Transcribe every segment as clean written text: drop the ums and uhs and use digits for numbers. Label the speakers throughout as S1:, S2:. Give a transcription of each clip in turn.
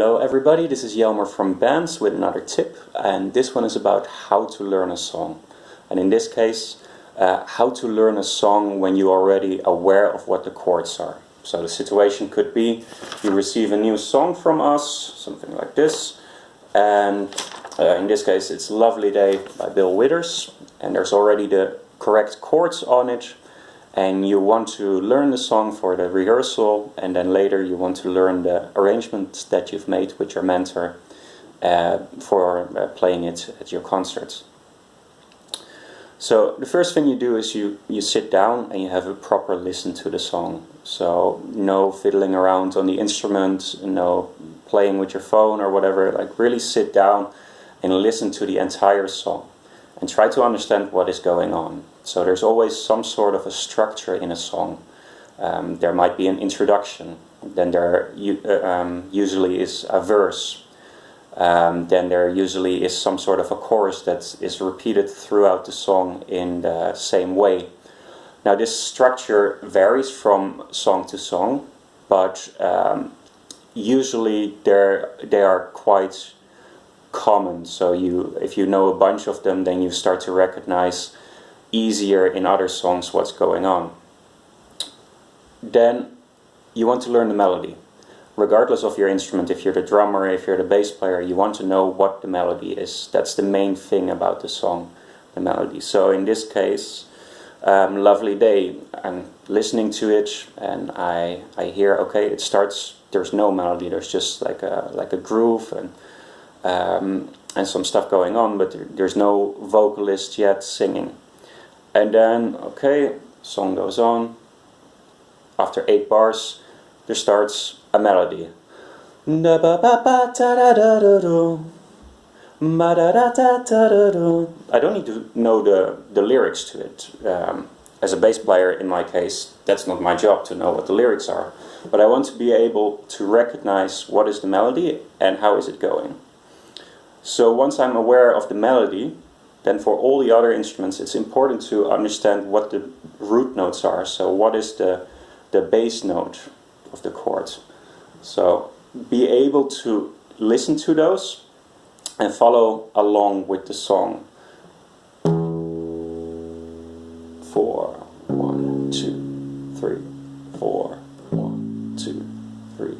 S1: Hello everybody, this is Jelmer from Bands with another tip, and this one is about how to learn a song. And in this case, how to learn a song when you're already aware of what the chords are. So the situation could be, you receive a new song from us, something like this, and in this case it's Lovely Day by Bill Withers, and there's already the correct chords on it, and you want to learn the song for the rehearsal, and then later you want to learn the arrangements that you've made with your mentor for playing it at your concerts. So the first thing you do is you sit down and you have a proper listen to the song. So no fiddling around on the instrument, no playing with your phone or whatever. Like really sit down and listen to the entire song and try to understand what is going on. So there's always some sort of a structure in a song. There might be an introduction, then there usually is a verse, then there usually is some sort of a chorus that is repeated throughout the song in the same way. Now this structure varies from song to song, but usually they are quite common. So if you know a bunch of them, then you start to recognize easier in other songs what's going on. Then you want to learn the melody. Regardless of your instrument, if you're the drummer, if you're the bass player, you want to know what the melody is. That's the main thing about the song, the melody. So in this case, Lovely Day, I'm listening to it and I hear, okay, it starts, there's no melody, there's just like a groove and some stuff going on, but there's no vocalist yet singing. And then, okay, song goes on. After 8 bars, there starts a melody. I don't need to know the lyrics to it. As a bass player, in my case, that's not my job to know what the lyrics are. But I want to be able to recognize what is the melody and how is it going. So once I'm aware of the melody, then for all the other instruments it's important to understand what the root notes are. So what is the bass note of the chord. So be able to listen to those and follow along with the song. 4, 1, 2, 3, 4, 1, 2, 3,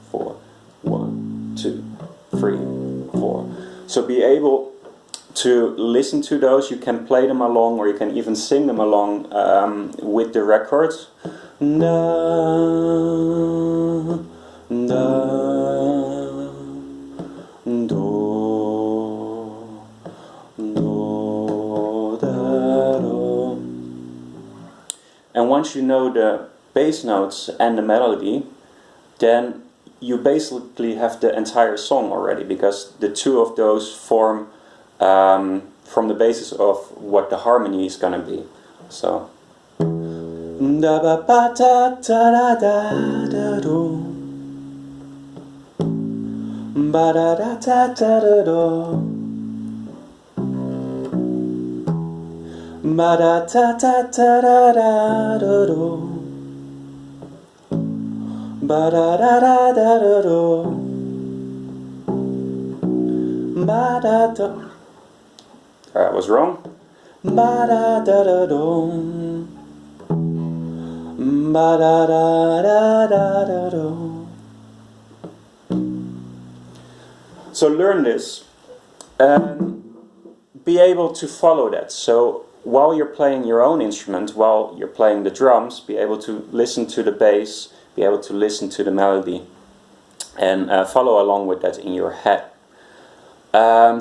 S1: 4, 1, 2, 3, 4. So be able to listen to those. You can play them along, or you can even sing them along with the record. Na, na, do, do, da, do. And once you know the bass notes and the melody, then you basically have the entire song already, because the two of those form from the basis of what the harmony is gonna be. So da ba ba da da da da do, ba da da da da da do, ba da da da da da da do, ba da da da da da do, ba da da. I was wrong. Ba da da da do, ba da da da da da do. So learn this and be able to follow that. So while you're playing your own instrument, while you're playing the drums, be able to listen to the bass, be able to listen to the melody, and follow along with that in your head.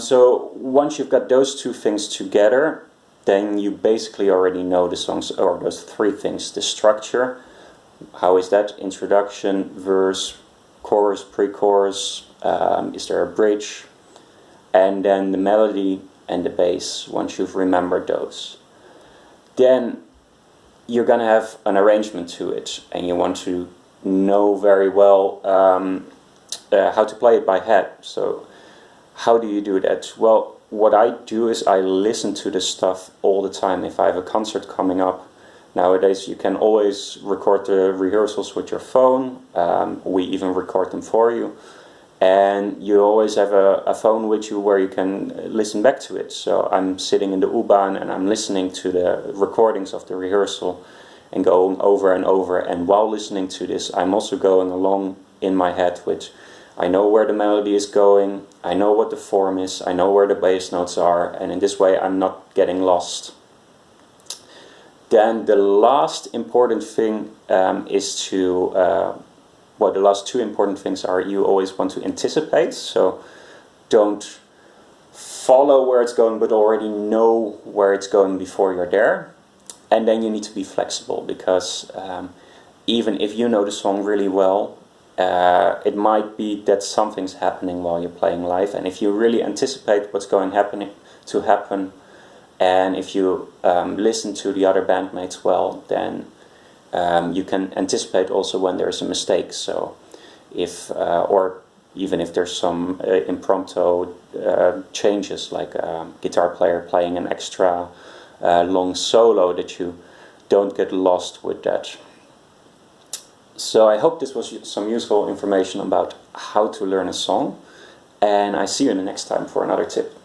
S1: So once you've got those two things together, then you basically already know the songs, or those 3 things. The structure, how is that? Introduction, verse, chorus, pre-chorus, is there a bridge? And then the melody and the bass, once you've remembered those. Then you're gonna have an arrangement to it, and you want to know very well how to play it by head. So how do you do that? Well, what I do is I listen to this stuff all the time. If I have a concert coming up, nowadays you can always record the rehearsals with your phone. We even record them for you. and you always have a phone with you where you can listen back to it. So I'm sitting in the U-Bahn and I'm listening to the recordings of the rehearsal and going over and over, and while listening to this I'm also going along in my head, which I know where the melody is going, I know what the form is, I know where the bass notes are, and in this way I'm not getting lost. Then the last important thing is to, the last two important things are you always want to anticipate, so don't follow where it's going but already know where it's going before you're there. And then you need to be flexible, because even if you know the song really well, it might be that something's happening while you're playing live, and if you really anticipate what's going to happen, and if you listen to the other bandmates well, then you can anticipate also when there's a mistake. So if or even if there's some impromptu changes, like a guitar player playing an extra long solo, that you don't get lost with that. So I hope this was some useful information about how to learn a song, and I see you in the next time for another tip.